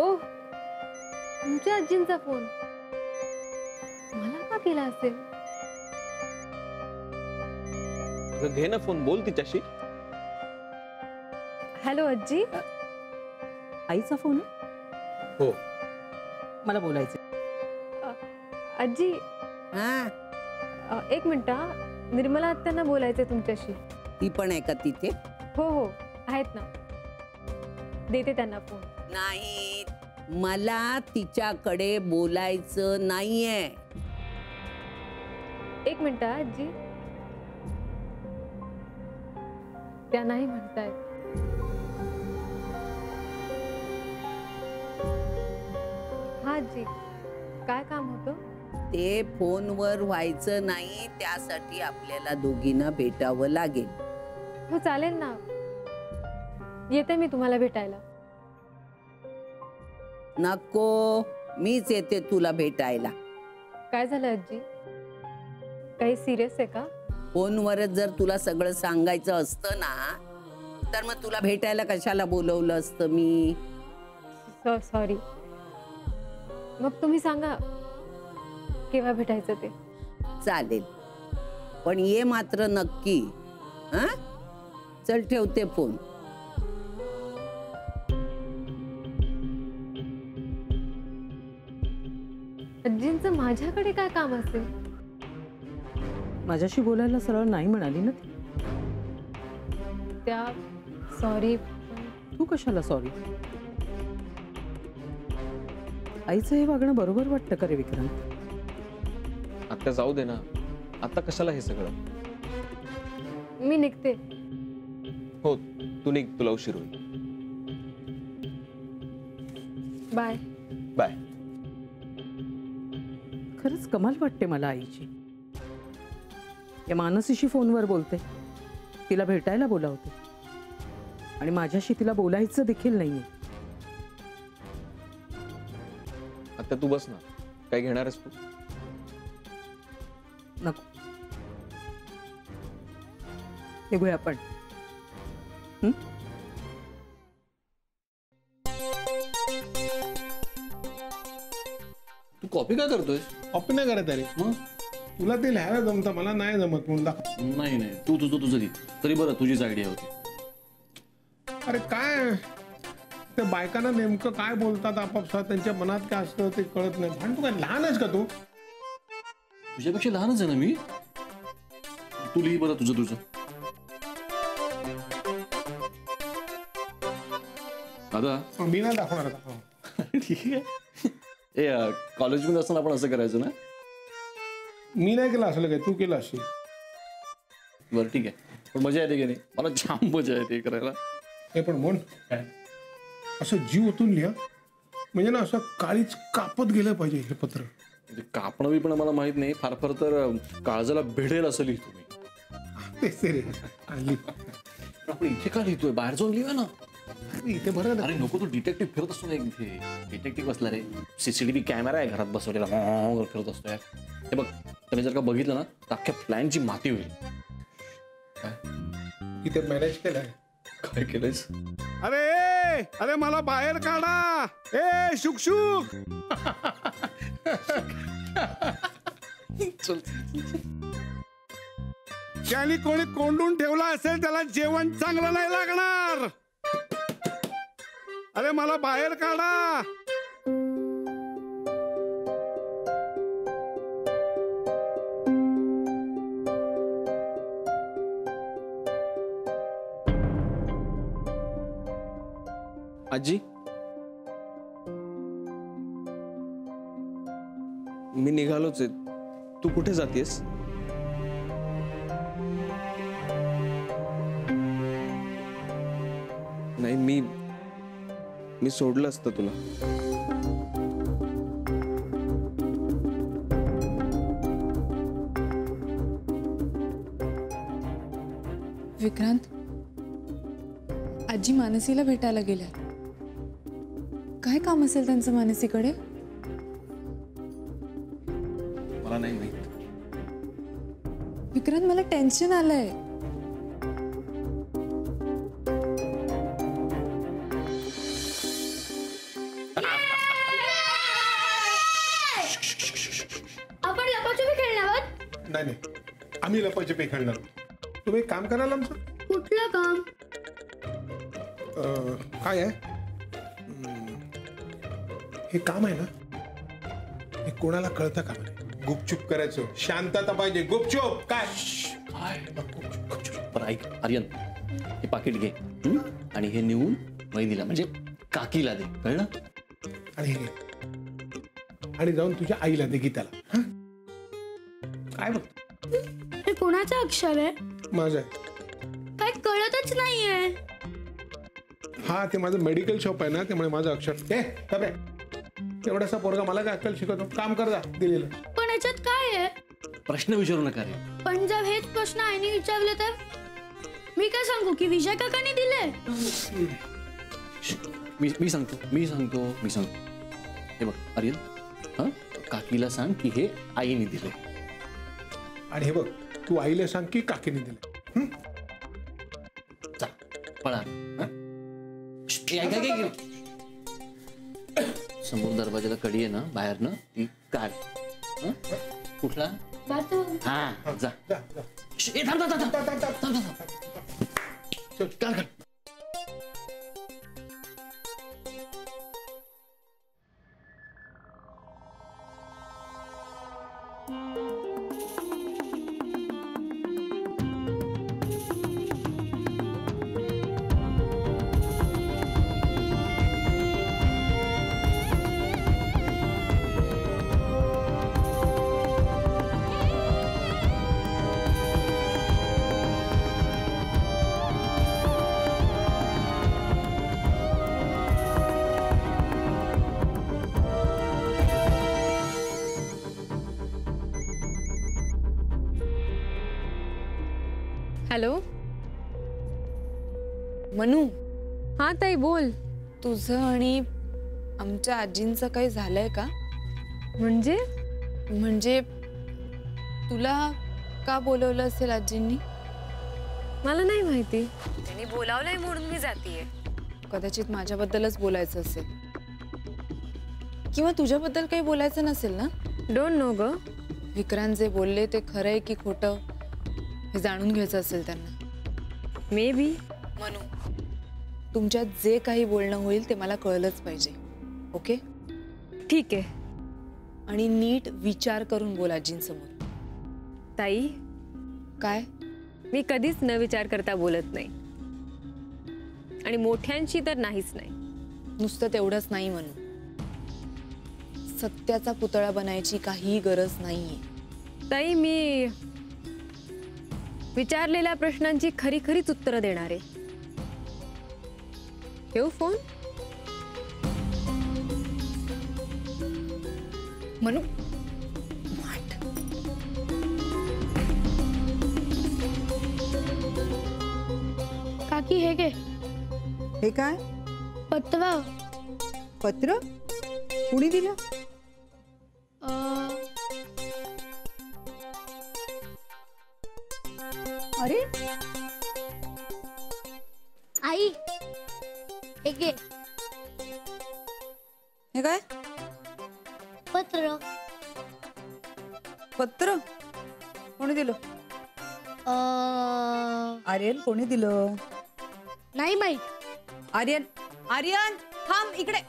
ओ, तुमच्या आजींचा फोन मला का केला असेल? घे ना फोन, बोल तिच्याशी. हॅलो आजी. आईचा फोन आहे? हो. मला बोलायचं. आजी हा, एक मिनिट. निर्मला आत्यांना बोलायचंय तुमच्याशी. ती पण आहे का तिथे? हो हो आहेत ना, देते त्यांना फोन. नाही, मला तिच्याकडे बोलायचं नाहीये. एक मिनिट आजी. त्या नाही म्हणतायत. हा आजी, काय काम होतं? ते फोनवर व्हायचं नाही, त्यासाठी आपल्याला दोघींना भेटावं लागेल. हो चालेल ना, येते मी तुम्हाला भेटायला. नको, मीच येते तुला भेटायला. काय झालं आजी? काही सिरियस आहे का? फोनवरच जर तुला सगळं सांगायचं असतं ना, तर मग तुला भेटायला कशाला बोलवलं असतं मी? सॉरी. मग तुम्ही सांगा केव्हा भेटायचं ते. चालेल, पण ये मात्र नक्की. हा, चल ठेवते फोन. आजींचं माझ्याकडे काय काम असेल? माझ्याशी बोलायला सरळ नाही म्हणाली ना ती. त्या सॉरी. तू कशाला सॉरी? आईचं हे वागणं बरोबर वाटतं का रे विक्रांत? आता जाऊ दे ना, आता कशाला हे सगळं? मी निघते. हो, तू निघ, तुला उशीर होईल. बाय. बाय. खरंच कमाल वाटते मला आईची. या मानसीशी फोनवर बोलते, तिला भेटायला बोलावते, आणि माझ्याशी तिला बोलायचं देखील नाहीये. आता तू बस ना, काय घेणार आहेस तू? नको, निघूया आपण. तू कॉपी काय करतोय? कॉपी नाही करत अरे. मग तुला ते लिहायला जमतं, मला नाही जमत म्हणून दाखव. नाही नाही, तू तुझं लिह. तरी बरं, तुझीच आयडिया होती. अरे काय त्या बायकांना नेमकं काय बोलतात आपापसात, त्यांच्या मनात काय असतं ते कळत नाही. आणि तू काय लहान आहेस का? तू तुझ्यापेक्षा लहानच आहे ना मी. तू लिही बरं तुझं. दादा मी नाही दाखवणार आता. ठीक आहे. ए, कॉलेजमध्ये असताना आपण असं करायचं ना? मी नाही केलं असलं काय, तू केलं असेल. बरं ठीक आहे, पण मजा येते की नाही? मला जाम मजा येते करायला. हे पण म्हण, असं जीव ओतून लिहा, म्हणजे ना असं काळीच कापत गेलं पाहिजे हे पत्र. म्हणजे कापणं बी पण मला माहित नाही, फार फार तर काळजाला भिडेल असं लिहितो मी. तेच ते रे. आपण इथे का लिहितोय? बाहेर जाऊन लिहूया ना. इथे बरं. अरे नको, तू डिटेक्टिव्ह फिरत असतो ना इथे. डिटेक्टिव्ह बसला रे, सीसीटीव्ही कॅमेरा आहे घरात बसवलेला, फिरत असतो यार. हे बघ, त्याने जर का बघितलं ना तर अख्ख्या प्लॅनची माती होईल. इथे मॅनेज केलंय. काय केलंयस? अरे मला बाहेर काढा. ए शुक. ज्याने कोणी कोंडून ठेवला असेल त्याला जेवण चांगलं नाही लागणार. अरे मला बाहेर काढा. आजी, मी निघालोच आहे. तू कुठे जातेस? नाही, मी सोडलं असतं तुला. विक्रांत, आजी मानसीला भेटायला गेल्या. काय काम असेल त्यांचं मानसीकडे? मला नाही माहित. विक्रांत, मला टेन्शन आलंय. नाही नाही, आम्ही लपाचे पे खेळणार. तुम्ही एक काम कराल आमचं. कुठलं काम? काय आहे हे काम आहे ना, हे कोणाला कळतं का बरं? गुपचूप करायचं, शांतता पाहिजे. गुपचूप काय? काय बरं ऐक आर्यन, हे पाकिट घे आणि हे नेऊन वहिनीला म्हणजे काकीला दे, कळलं? आणि हे घे. आणि जाऊन तुझ्या आईला दे, गीताला. हं? काय बघ, हे कोणाचं अक्षर आहे? माझं आहे. काय कळतच नाहीये. हा, ते माझं मेडिकल शॉप आहे ना, त्यामुळे माझं अक्षर. ए तबे, एवढासा पोरगा मला काय अक्कल शिकवतो? काम कर जा दिलेलं. पण याच्यात काय आहे? प्रश्न विचारू नका रे. पण जर हेच प्रश्न आईने विचारले तर मी काय सांगू की विजय काकाने दिले? मी सांगतो. हे बघ आर्यन, हा काकीला सांग की हे आईने दिले. आणि हे बघ, तू आईला सांग की काकीने दिलं. चल पळा. समोर दरवाजाला कडी आहे ना बाहेर ना, ती काढ. हं? कुठला? हा जा. जा जा. ए, थांब. काढ. हॅलो. मनू, हा ताई बोल. तुझं आणि आमच्या आजींचं काही झालंय का? म्हणजे तुला का बोलवलं असेल आजींनी? मला नाही माहिती. त्यांनी बोलावलंय म्हणून मी जातीये. कदाचित माझ्याबद्दलच बोलायचं असेल, किंवा तुझ्याबद्दल काही बोलायचं नसेल ना? डोंट नो ग. विक्रांत जे बोलले ते खरंय की खोटं हे जाणून घ्यायचं असेल त्यांना. May be. मनू, तुमच्यात जे काही बोलणं होईल ते मला कळलंच पाहिजे. ओके? ठीक आहे. आणि नीट विचार करून बोल आजींसमोर. ताई, काय? मी कधीच न विचार करता बोलत नाही, आणि मोठ्यांशी तर नाहीच नाही. नुसतं तेवढंच नाही म्हणू, सत्याचा पुतळा बनायची काही गरज नाहीये. ताई, मी विचारलेल्या प्रश्नांची खरी खरीच उत्तरं देणार आहे. ठेवू फोन? मनू, काकी हे घे. हे काय? पत्र. पत्र? कुणी दिलं? अरे आई हे घे. हे काय? पत्र. पत्र कोणी दिलं? आर्यन, कोणी दिलं? नाही माहित. आर्यन, आर्यन थांब इकडे.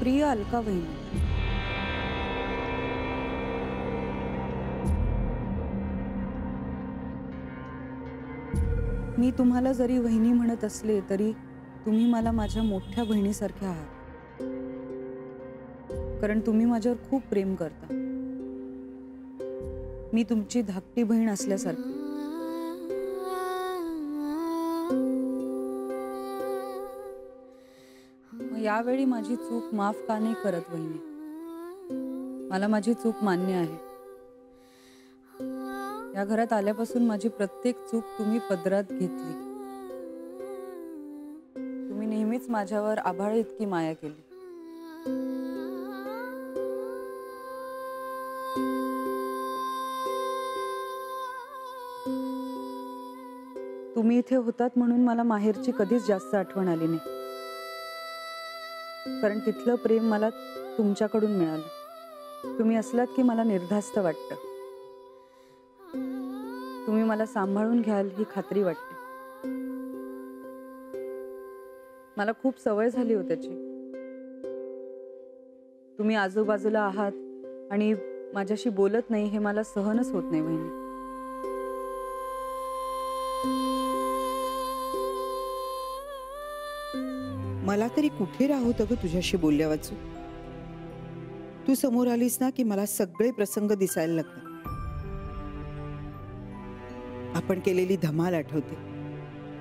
प्रिय अलका वहिनी, मी तुम्हाला जरी वहिनी म्हणत असले तरी तुम्ही मला माझ्या मोठ्या बहिणीसारख्या आहात, कारण तुम्ही माझ्यावर खूप प्रेम करता. मी तुमची धाकटी बहीण असल्यासारखी. यावेळी माझी चूक माफ का नाही करत वहिनी? मला माझी चूक मान्य आहे. या घरात आल्यापासून माझी प्रत्येक चूक तुम्ही पदरात घेतली. तुम्ही नेहमीच माझ्यावर आभाळ इतकी माया केली. तुम्ही इथे होतात म्हणून मला माहेरची कधीच जास्त आठवण आली नाही, कारण तिथलं प्रेम मला तुमच्याकडून मिळालं. तुम्ही असलात की मला निर्धास्त वाटतं. तुम्ही मला सांभाळून घ्याल ही खात्री वाटते. मला खूप सवय झाली हो त्याची. तुम्ही आजूबाजूला आहात आणि माझ्याशी बोलत नाही हे मला सहनच होत नाही वहिनी. मला तरी कुठे राहत ग तुझ्याशी बोलल्या वाचू. तू समोर आलीस ना की मला सगळे प्रसंग दिसायला लागतात. आपण केलेली धमाल आठवते.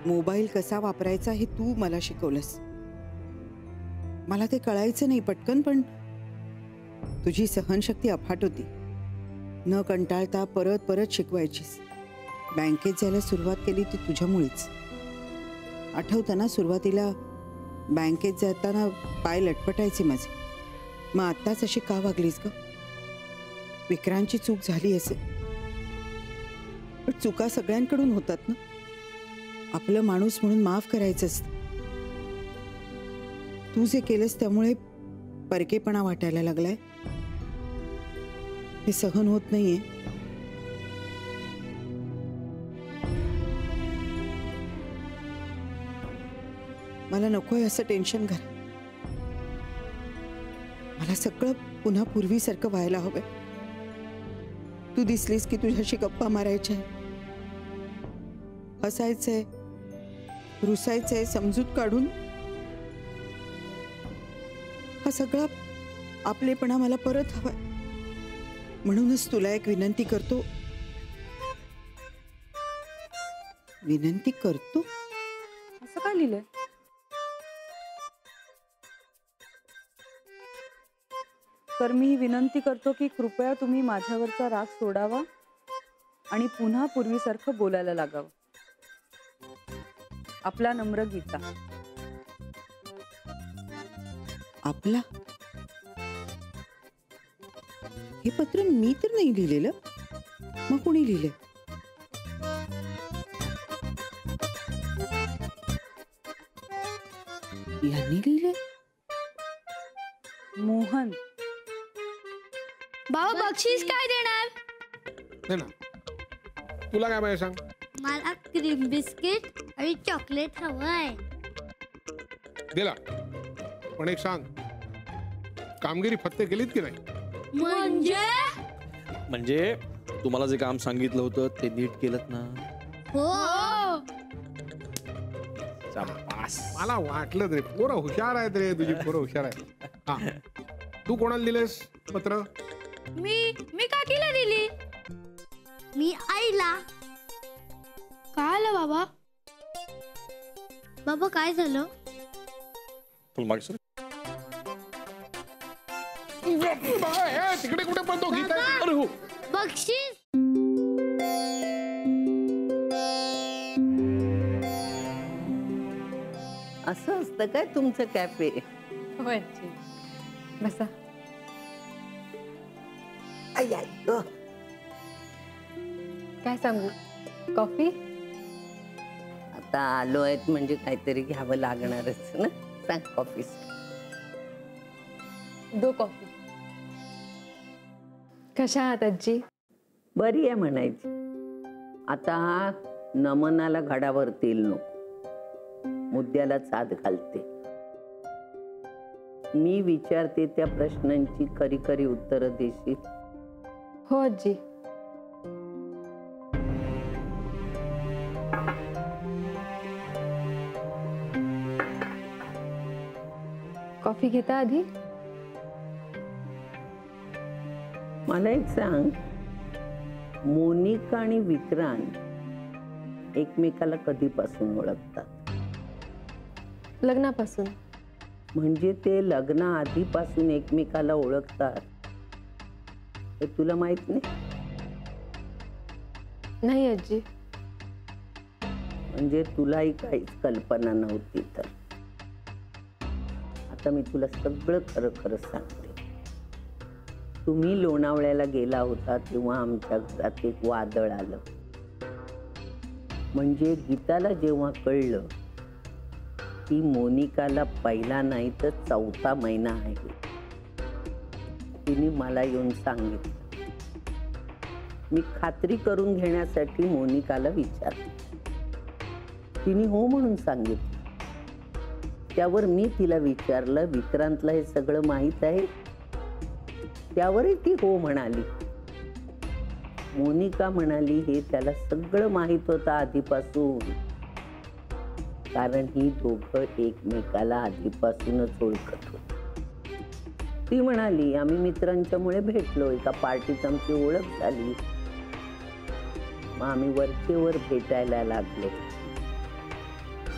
मोबाईल कसा वापरायचा हे तू मला शिकवलंस. मला ते कळायचं नाही पटकन, पण तुझी सहनशक्ती अफाट होती. न कंटाळता परत परत शिकवायचीस. बँकेत जायला सुरुवात केली ती तुझ्यामुळेच. आठवतं ना सुरुवातीला बँकेत जाताना पाय लटपटायचे माझे. मग आत्ताच अशी का वागलीस ग? विक्रांची चूक झाली असेल, पण चुका सगळ्यांकडून होतात ना. आपलं माणूस म्हणून माफ करायचं असतं. तू जे केलंस त्यामुळे परकेपणा वाटायला लागलाय. हे सहन होत नाहीये. मला नकोय असं टेन्शन घाल. मला सगळं पुन्हा पूर्वीसारखं व्हायला हवंय. तू दिसलीस की तुझ्याशी गप्पा मारायच्या, हसायचंय, रुसायचंय, समजूत काढून. हा सगळा आपलेपणा मला परत हवाय. म्हणूनच तुला एक विनंती करतो. विनंती करतो असं काय लिहिलंय? तर मी ही विनंती करतो की कृपया तुम्ही माझ्यावरचा राग सोडावा आणि पुन्हा पूर्वीसारखं बोलायला लागावं. आपला नम्र गीता. आपला हे पत्र मी तर नाही लिहिलेलं. मग कोणी लिहिलं? यांनी लिहिलंय? मोहन. बाबा बक्षीस काय देणार? दे ना. तुला काय पाहिजे सांग. मला क्रीम बिस्किट आणि चॉकलेट हवंय. दिला. पण एक सांग, कामगिरी फत्ते केलीत की नाही? म्हणजे तुम्हाला जे काम सांगितलं होतं ते नीट केलं ना? हो. मला वाटलं रे, पोरं हुशार आहेत रे. तुझी पोरं हुशार आहेत. हा, तू कोणाला दिलेस पत्र? मी काकीला दिली. मी आईला. काय आलं बाबा? बाबा काय झालं? तुला मागे सर. तिकडे कुठे पळतो? गीत आहे. अरे हो. बक्षीस. असं असतं काय तुमचं कॅफे? बसा. आई आई ग. काय सांगू? कॉफी? आता आलो आहेत म्हणजे काहीतरी घ्यावं लागणारच ना. सांग कॉफी. दो कॉफी. कशा आहात आजी? बरी आहे म्हणायची. आता नमनाला घडावर तेल नको, मुद्द्याला चाद घालते. मी विचारते त्या प्रश्नांची खरी खरी उत्तरं देशील? हो आजी. कॉफी घेता आधी? मला एक सांग, मोनिका आणि विक्रांत एकमेकाला कधीपासून ओळखतात? लग्नापासून. म्हणजे ते लग्ना आधीपासून एकमेकाला ओळखतात हे तुला माहित नाही? नाही आजी. म्हणजे तुलाही काहीच कल्पना नव्हती तर. आता मी तुला सगळं खरं खरं सांगते. तुम्ही लोणावळ्याला गेला होता तेव्हा आमच्या घरात एक वादळ आलं. म्हणजे गीताला जेव्हा कळलं की मोनिकाला पहिला नाही तर 4था महिना आहे, तिने मला येऊन सांगितलं. मी खात्री करून घेण्यासाठी मोनिकाला विचारलं. तिने हो म्हणून सांगितलं. त्यावर मी तिला विचारलं, विक्रांतला हे सगळं माहीत आहे? त्यावरही ती हो म्हणाली. मोनिका म्हणाली हे त्याला सगळं माहीत होतं आधीपासून, कारण ही दोघं एकमेकाला आधीपासूनच ओळखत होती. ती म्हणाली आम्ही मित्रांच्यामुळे भेटलो, एका पार्टीत आमची ओळख झाली, मग आम्ही वरचेवर भेटायला लागलो.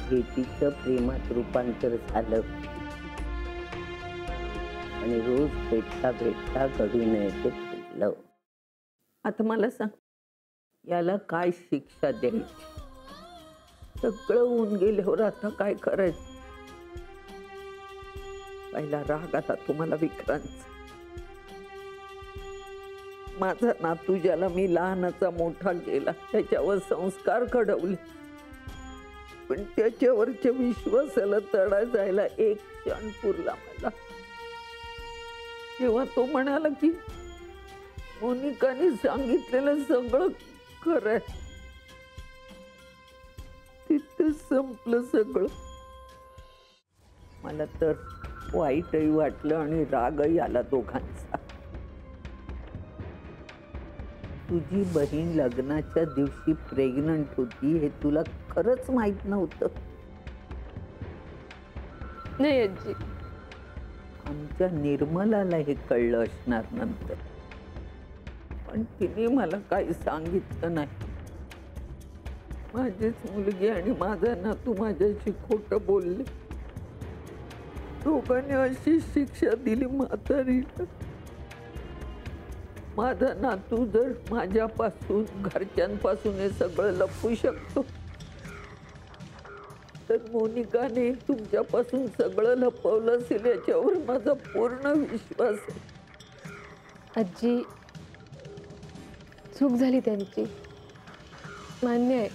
भेटीचं प्रेमात रूपांतर झालं आणि रोज भेटता घडू नये ते घडलं. आता मला सांग, याला काय शिक्षा द्यायची? सगळं होऊन गेल्यावर आता काय करायचं? पहिला राग आता तुम्हाला विक्रांत. माझा नातू ज्याला मी लहानाचा मोठा केला, त्याच्यावर संस्कार घडवले, पण त्याच्यावरच्या विश्वासाला तडा जायला एक क्षण पुरला मला. जेव्हा तो म्हणाला की मोनिकाने सांगितलेलं सगळं खरंय, तिथं संपलं सगळं. मला तर वाईटही वाटलं आणि रागही आला दोघांचा. तुझी बहीण लग्नाच्या दिवशी प्रेग्नंट होती हे तुला खरंच माहित नव्हतं? नाही आजी. आमच्या निर्मलाला हे कळलं असणार नंतर, पण तिने मला काही सांगितलं नाही. माझीच मुलगी आणि माझा नातू माझ्याशी खोटं बोलले. दोघांनी अशी शिक्षा दिली म्हातारीला. माझा नातू जर माझ्यापासून, घरच्यांपासून हे सगळं लपवू शकतो, तर मोनिकाने तुमच्यापासून सगळं लपवलं असेल याच्यावर माझा पूर्ण विश्वास आहे. आजी, चूक झाली त्यांची, मान्य आहे,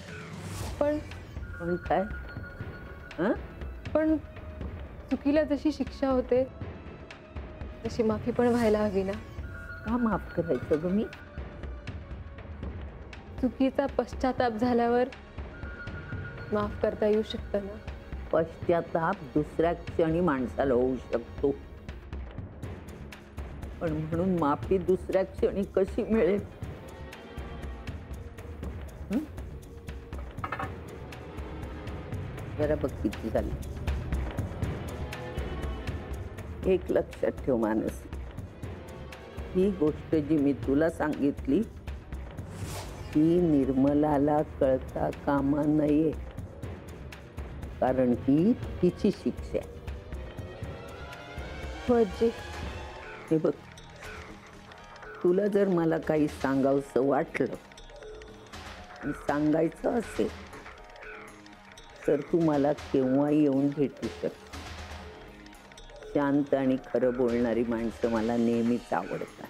पण काय? पण चुकीला जशी शिक्षा होते तशी माफी पण व्हायला हवी ना. का माफ करायचं ग मी? चुकीचा पश्चाताप झाल्यावर माफ करता येऊ शकतं ना. पश्चाताप दुसऱ्या क्षणी माणसाला होऊ शकतो, पण म्हणून माफी दुसऱ्या क्षणी कशी मिळेल? जरा बघ किती झाली. एक लक्षात ठेव मानस, ही गोष्ट जी मी तुला सांगितली ही निर्मलाला कळता कामा नये, कारण ही तिची शिक्षा आहे. हे बघ, तुला जर मला काही सांगावंसं वाटलं आणि सांगायचं असेल तर तू मला केव्हाही येऊन भेटू शकते. शांत आणि खरं बोलणारी माणसं मला नेहमीच आवडतात.